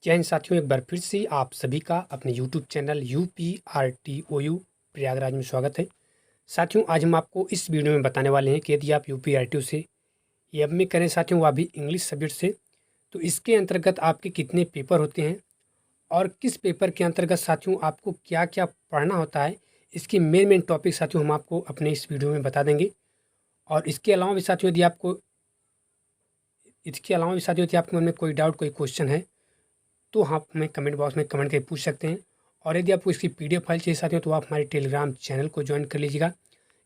जय हिंद साथियों, एक बार फिर से आप सभी का अपने YouTube चैनल UPRTOU प्रयागराज में स्वागत है। साथियों, आज हम आपको इस वीडियो में बताने वाले हैं कि यदि आप UPRTO से एमए करें साथियों, वह भी इंग्लिश सब्जेक्ट से, तो इसके अंतर्गत आपके कितने पेपर होते हैं और किस पेपर के अंतर्गत साथियों आपको क्या क्या पढ़ना होता है। इसकी मेन टॉपिक साथियों हम आपको अपने इस वीडियो में बता देंगे। और इसके अलावा भी साथियों यदि आपके मन में कोई डाउट, कोई क्वेश्चन है तो आप हमें कमेंट बॉक्स में कमेंट करके पूछ सकते हैं। और यदि आपको इसकी PDF फाइल चाहिए साथियों, तो आप हमारे टेलीग्राम चैनल को ज्वाइन कर लीजिएगा,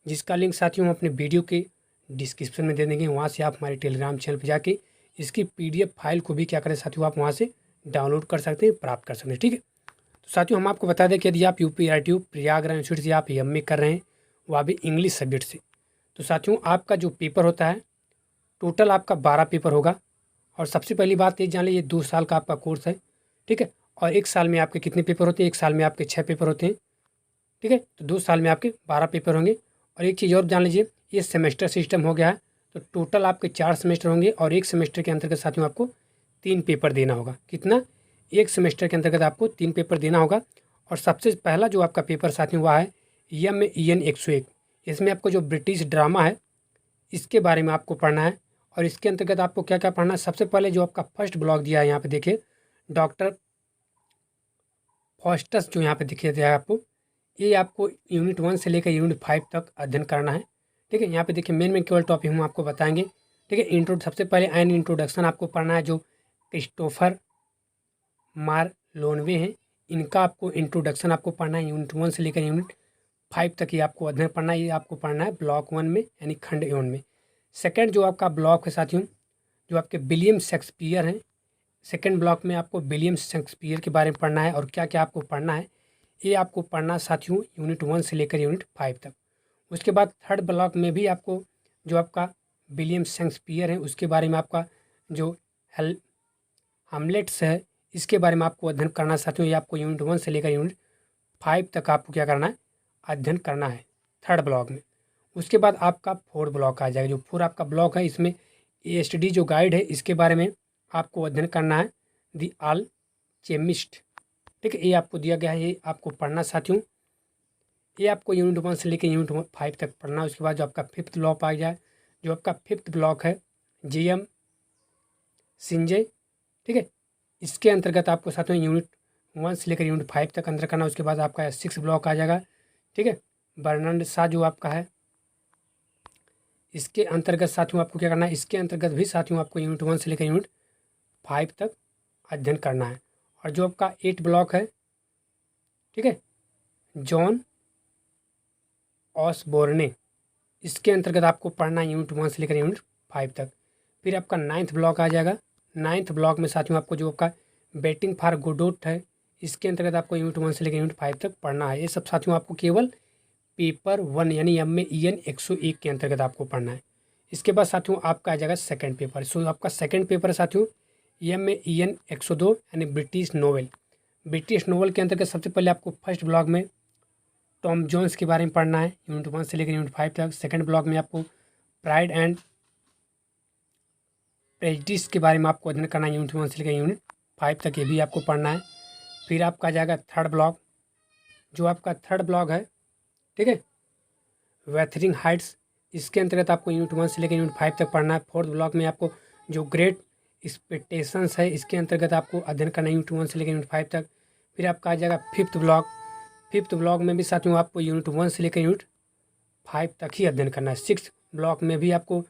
जिसका लिंक साथियों हम अपने वीडियो के डिस्क्रिप्शन में दे देंगे। वहाँ से आप हमारे टेलीग्राम चैनल पर जाके इसकी PDF फाइल को भी क्या करें साथियों, आप वहाँ से डाउनलोड कर सकते हैं, प्राप्त कर सकते हैं। ठीक है, तो साथियों हम आपको बता दें कि यदि आप UPRTO प्रयागराज यूनिवर्सिटी से आप एमए कर रहे हैं, वह भी इंग्लिश सब्जेक्ट से, तो साथियों आपका जो पेपर होता है टोटल आपका 12 पेपर होगा। और सबसे पहली बात ये जान लीजिए, 2 साल का आपका कोर्स है। ठीक है, और 1 साल में आपके कितने पेपर होते हैं? 1 साल में आपके 6 पेपर होते हैं। ठीक है, तो 2 साल में आपके 12 पेपर होंगे। और एक चीज़ और जान लीजिए, ये सेमेस्टर सिस्टम हो गया है, तो टोटल आपके 4 सेमेस्टर होंगे और एक सेमेस्टर के अंतर्गत साथियों आपको 3 पेपर देना होगा। कितना? एक सेमेस्टर के अंतर्गत आपको 3 पेपर देना होगा। और सबसे पहला जो आपका पेपर साथियों वह है EN 101। इसमें आपको जो ब्रिटिश ड्रामा है इसके बारे में आपको पढ़ना है। और इसके अंतर्गत आपको क्या क्या पढ़ना है? सबसे पहले जो आपका फर्स्ट ब्लॉक दिया है यहाँ पे देखिए, डॉक्टर फॉस्टस, जो यहाँ पे दिखे दिया है आपको, ये आपको यूनिट 1 से लेकर यूनिट 5 तक अध्ययन करना है। ठीक है, यहाँ पे देखिए मेन केवल टॉपिक हम आपको बताएंगे। ठीक है, सबसे पहले एन इंट्रोडक्शन आपको पढ़ना है, जो क्रिस्टोफर मार्लोनवे हैं, इनका आपको इंट्रोडक्शन आपको पढ़ना है। यूनिट 1 से लेकर यूनिट 5 तक ये आपको अध्ययन पढ़ना है। ये आपको पढ़ना है ब्लॉक 1 में, यानी खंड 1 में। सेकेंड जो आपका ब्लॉक है साथियों, जो आपके विलियम शेक्सपियर हैं, सेकेंड ब्लॉक में आपको विलियम शेक्सपियर के बारे में पढ़ना है। और क्या क्या आपको पढ़ना है, ये आपको पढ़ना साथियों यूनिट 1 से लेकर यूनिट 5 तक। उसके बाद थर्ड ब्लॉक में भी आपको जो आपका विलियम शेक्सपियर है उसके बारे में, आपका जो हैमलेट्स है इसके बारे में आपको अध्ययन करना है साथियों। ये आपको यूनिट 1 से लेकर यूनिट 5 तक आपको क्या करना है, अध्ययन करना है थर्ड ब्लॉक में। उसके बाद आपका फोर्थ ब्लॉक आ जाएगा। जो फोर्थ आपका ब्लॉक है, इसमें ASTD जो गाइड है इसके बारे में आपको अध्ययन करना है, दी अल्केमिस्ट। ठीक है, ये आपको दिया गया है, ये आपको पढ़ना साथियों। ये आपको यूनिट 1 से लेकर यूनिट 5 तक पढ़ना। उसके बाद जो आपका फिफ्थ ब्लॉक आ जाए, जो आपका फिफ्थ ब्लॉक है GM सिंजे। ठीक है, इसके अंतर्गत आपको साथियों यूनिट 1 से लेकर यूनिट 5 तक अंदर करना। उसके बाद आपका 6 ब्लॉक आ जाएगा। ठीक है, बर्नार्ड शॉ जो आपका है, इसके अंतर्गत साथियों आपको क्या करना है, इसके अंतर्गत भी साथियों आपको यूनिट 1 से लेकर यूनिट 5 तक अध्ययन करना है। और जो आपका 8 ब्लॉक है, ठीक है, जॉन ऑसबोर्ने, इसके अंतर्गत आपको पढ़ना है यूनिट 1 से लेकर यूनिट 5 तक। फिर आपका 9th ब्लॉक आ जाएगा। 9th ब्लॉक में साथियों आपको जो आपका बेटिंग फॉर गोडोट है, इसके अंतर्गत आपको यूनिट 1 से लेकर यूनिट 5 तक पढ़ना है। ये सब साथियों आपको केवल पेपर 1 यानी EN 101 के अंतर्गत आपको पढ़ना है। इसके बाद साथियों आपका आ जाएगा सेकंड पेपर। सो आपका सेकंड पेपर साथियों EN 102 यानी ब्रिटिश नोवेल। ब्रिटिश नोवेल के अंतर्गत सबसे पहले आपको फर्स्ट ब्लॉक में टॉम जोन्स के बारे में पढ़ना है, यूनिट 1 से लेकर यूनिट 5 तक। सेकंड ब्लॉक में आपको प्राइड एंड प्रेजुडिस के बारे में आपको अध्ययन करना है, यूनिट 1 से लेकर यूनिट 5 तक, ये भी आपको पढ़ना है। फिर आपका आ जाएगा थर्ड ब्लॉक। जो आपका थर्ड ब्लॉक है, ठीक है, वैथरिंग हाइट्स, इसके अंतर्गत आपको यूनिट 1 से लेकर यूनिट 5 तक पढ़ना है। फोर्थ ब्लॉक में आपको जो ग्रेट एक्सपेक्टेशंस है, इसके अंतर्गत आपको अध्ययन करना है यूनिट 1 से लेकर यूनिट 5 तक। फिर आपका आ जाएगा फिफ्थ ब्लॉक। फिफ्थ ब्लॉक में भी साथियों आपको यूनिट 1 से लेकर यूनिट 5 तक ही अध्ययन करना है। सिक्स ब्लॉक में भी आपको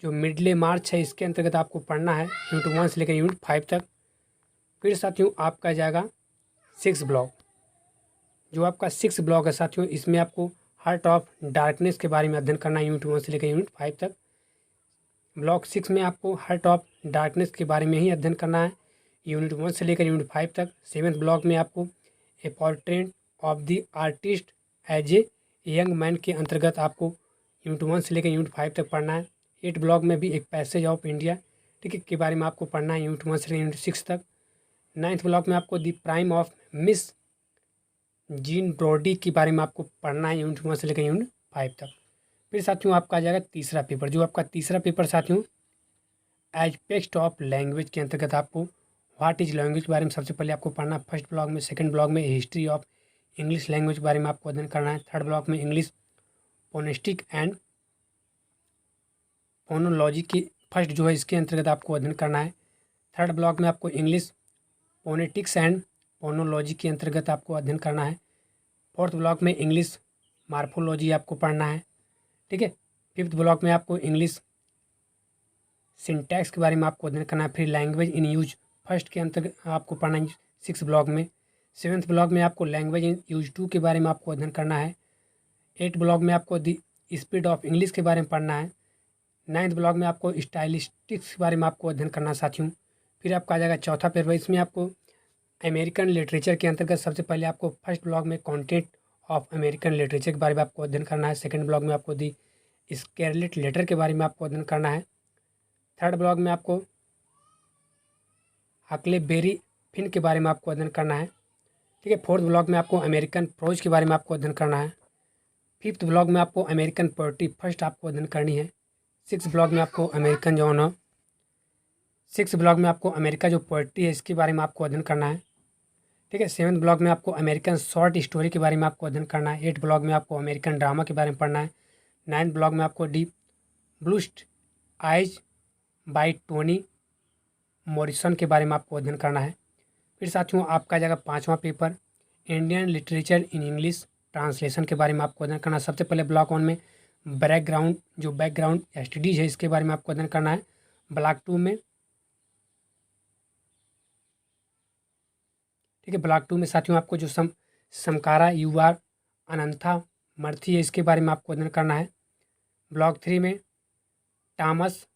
जो मिडले मार्च है, इसके अंतर्गत आपको पढ़ना है यूनिट 1 से लेकर यूनिट 5 तक। फिर साथियों आपका जाएगा 6 ब्लॉक। जो आपका 6 ब्लॉक है साथियों, इसमें आपको हार्ट ऑफ डार्कनेस के बारे में अध्ययन करना है यूनिट 1 से लेकर यूनिट 5 तक। ब्लॉक 6 में आपको हार्ट ऑफ डार्कनेस के बारे में ही अध्ययन करना है, यूनिट 1 से लेकर यूनिट 5 तक। 7th ब्लॉक में आपको a portrait of the artist as a young man के अंतर्गत आपको यूनिट 1 से लेकर यूनिट 5 तक पढ़ना है। 8 ब्लॉक में भी एक पैसेज ऑफ इंडिया, ठीक है, के बारे में आपको पढ़ना है, यूनिट 1 से लेकर यूनिट 6 तक। 9th ब्लॉक में आपको the prime of Miss Jean Brodie के बारे में आपको पढ़ना है, यूनिट 1 से लेकर यूनिट 5 तक। फिर साथियों आपका आ जाएगा तीसरा पेपर। जो आपका तीसरा पेपर साथियों एस्पेक्ट ऑफ लैंग्वेज के अंतर्गत आपको व्हाट इज लैंग्वेज के बारे में सबसे पहले आपको पढ़ना फर्स्ट ब्लॉक में। सेकंड ब्लॉक में हिस्ट्री ऑफ इंग्लिश लैंग्वेज के बारे में आपको अध्ययन करना है। थर्ड ब्लॉक में इंग्लिश फोनेटिक एंड फोनोलॉजी की फर्स्ट जो है इसके अंतर्गत आपको अध्ययन करना है। थर्ड ब्लॉक में आपको इंग्लिश फोनेटिक्स एंड फोनोलॉजी के अंतर्गत आपको अध्ययन करना है। फोर्थ ब्लॉक में इंग्लिश मार्फोलॉजी आपको पढ़ना है, ठीक है। फिफ्थ ब्लॉक में आपको इंग्लिश सिंटैक्स के बारे में आपको अध्ययन करना है। फिर लैंग्वेज इन यूज फर्स्ट के अंतर्गत आपको पढ़ना है सिक्स ब्लॉक में। सेवन्थ ब्लॉक में आपको लैंग्वेज इन यूज टू के बारे में आपको अध्ययन करना है। एट ब्लॉक में आपको द स्पीड ऑफ इंग्लिश के बारे में पढ़ना है। नाइन्थ ब्लॉक में आपको स्टाइलिस्टिक्स के बारे में आपको अध्ययन करना है साथियों। फिर आपका आ जाएगा चौथा पेपर, इसमें आपको अमेरिकन लिटरेचर के अंतर्गत सबसे पहले आपको फर्स्ट ब्लॉक में कॉन्टेंट ऑफ अमेरिकन लिटरेचर के बारे में आपको अध्ययन करना है। सेकंड ब्लॉक में आपको दी स्कारलेट लेटर के बारे में आपको अध्ययन करना है। थर्ड ब्लॉक में आपको हकलेबेरी फिन के बारे में आपको अध्ययन करना है, ठीक है। फोर्थ ब्लॉक में आपको अमेरिकन प्रोज के बारे में आपको अध्ययन करना है। फिफ्थ ब्लॉक में आपको अमेरिकन पोएट्री फर्स्ट आपको अध्ययन करनी है। सिक्स ब्लॉक में आपको अमेरिकन जो है सिक्स ब्लॉक में आपको अमेरिका जो पोएट्री है इसके बारे में आपको अध्ययन करना है, ठीक है। सेवन्थ ब्लॉक में आपको अमेरिकन शॉर्ट स्टोरी के बारे में आपको अध्ययन करना है। एट ब्लॉक में आपको अमेरिकन ड्रामा के बारे में पढ़ना है। नाइन्थ ब्लॉक में आपको the bluest eyes by Tony Morrison के बारे में आपको अध्ययन करना है। फिर साथियों आपका जाएगा पाँचवा paper Indian literature in English translation के बारे में आपको अध्ययन करना है। सबसे पहले ब्लॉक वन में बैकग्राउंड स्टडीज है इसके बारे में आपको अध्ययन करना है। ब्लॉक टू में, ठीक है, ब्लॉक टू में साथियों आपको जो समकारा युवार अनंथा मर्थी है इसके बारे में आपको अध्ययन करना है। ब्लॉक थ्री में टॉमस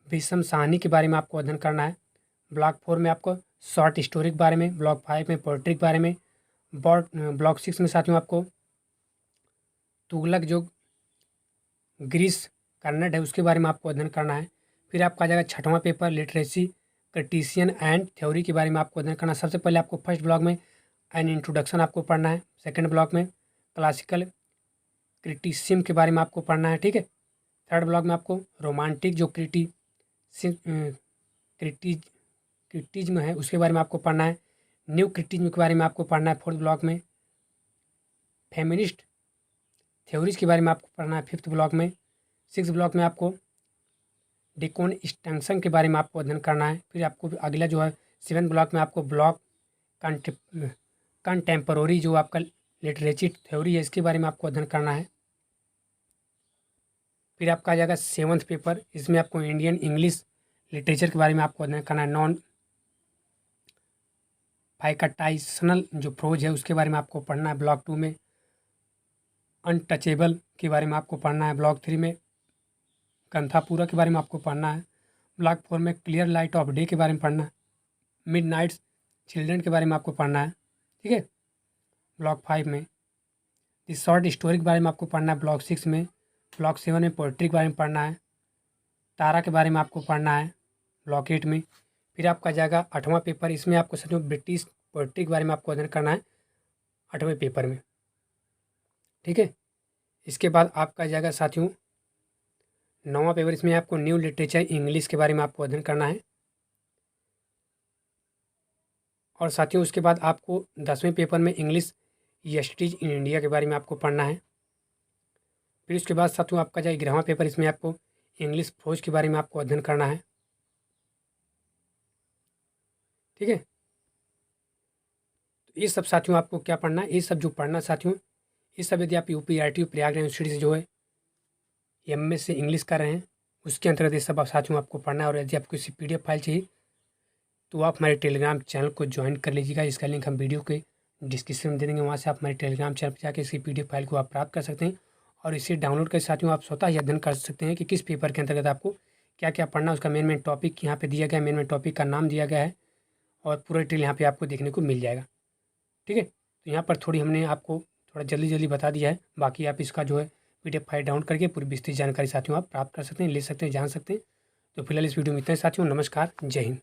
भीषम साहनी के बारे में आपको अध्ययन करना है। ब्लॉक फोर में आपको शॉर्ट स्टोरी के बारे में। ब्लॉक फाइव में पोएट्री के बारे में। ब्लॉक सिक्स में साथियों आपको तुगलक जो ग्रीस कन्नड़ है उसके बारे में आपको अध्ययन करना है। फिर आपका आ जाएगा छठवां पेपर लिटरेसी क्रिटिशियन एंड थ्योरी के बारे में आपको अध्ययन करना है। सबसे पहले आपको फर्स्ट ब्लॉक में एन इंट्रोडक्शन आपको पढ़ना है। सेकंड ब्लॉक में क्लासिकल क्रिटिसिज्म के बारे में आपको पढ़ना है, ठीक है। थर्ड ब्लॉक में आपको रोमांटिक जो क्रिटिज्म है उसके बारे में आपको पढ़ना है। न्यू क्रिटिज्म के बारे में आपको पढ़ना है। फोर्थ ब्लॉक में फेमिनिस्ट थ्योरीज के बारे में आपको पढ़ना है फिफ्थ ब्लॉक में। सिक्स ब्लॉक में आपको डिकॉन्स्ट्रक्शन के बारे में आपको अध्ययन करना है। फिर आपको अगला जो है सेवेंथ ब्लॉक में आपको ब्लॉक कंटेम्पररी जो आपका लिटरेचर थ्योरी है इसके बारे में आपको अध्ययन करना है। फिर आपका आ जाएगा सेवन्थ पेपर, इसमें आपको इंडियन इंग्लिश लिटरेचर के बारे में आपको अध्ययन करना है। नॉन फाइकटाइशनल जो प्रोज है उसके बारे में आपको पढ़ना है। ब्लॉक टू में अनटचेबल के बारे में आपको पढ़ना है। ब्लॉक थ्री में कंथापूरा के बारे में आपको पढ़ना है। ब्लॉक फोर में क्लियर लाइट ऑफ डे के बारे में पढ़ना है। मिड नाइट्स चिल्ड्रन के बारे में आपको पढ़ना है, ठीक है। ब्लॉक फाइव में इस शॉर्ट स्टोरी के बारे में आपको पढ़ना है। ब्लॉक सिक्स में, ब्लॉक सेवन में पोइट्री के बारे में पढ़ना है। तारा के बारे में आपको पढ़ना है ब्लॉक एट में। फिर आपका जाएगा आठवां पेपर, इसमें आपको सच में ब्रिटिश पोइट्री के बारे में आपको अध्ययन करना है आठवें पेपर में, ठीक है। इसके बाद आपका जाएगा साथियों नौवां पेपर, इसमें आपको न्यू लिटरेचर इंग्लिश के बारे में आपको अध्ययन करना है। और साथियों उसके बाद आपको 10वें पेपर में इंग्लिश स्टडीज इन इंडिया के बारे में आपको पढ़ना है। फिर उसके बाद साथियों आपका जाएगा 11वां पेपर, इसमें आपको इंग्लिश प्रोज के बारे में आपको अध्ययन करना है, ठीक है। तो ये सब साथियों आपको क्या पढ़ना है, ये सब जो पढ़ना साथियों, ये सब यदि आप UPRT प्रयाग यूनिवर्सिटी से जो है MS से इंग्लिश कर रहे हैं उसके अंतर्गत ये सब साथियों आपको पढ़ना है। और यदि आपको किसी PDF फाइल चाहिए तो आप हमारे टेलीग्राम चैनल को ज्वाइन कर लीजिएगा। इसका लिंक हम वीडियो के डिस्क्रिप्शन में दे देंगे, वहाँ से आप हमारे टेलीग्राम चैनल पर जाकर इसकी PDF फाइल को आप प्राप्त कर सकते हैं। और इसे डाउनलोड कर साथियों आप स्वतः ही अध्ययन कर सकते हैं कि किस पेपर के अंतर्गत आपको क्या क्या पढ़ना है। उसका मेन टॉपिक यहाँ पे दिया गया है, मेन टॉपिक का नाम दिया गया है और पूरा डिटेल यहाँ पे आपको देखने को मिल जाएगा, ठीक है। तो यहाँ पर थोड़ी हमने आपको थोड़ा जल्दी बता दिया है, बाकी आप इसका जो है PDF फाइल डाउनलोड करके पूरी विस्तृत जानकारी साथियों आप प्राप्त कर सकते हैं, ले सकते हैं, जान सकते हैं। तो फिलहाल इस वीडियो में इतना ही साथियों, नमस्कार, जय हिंद।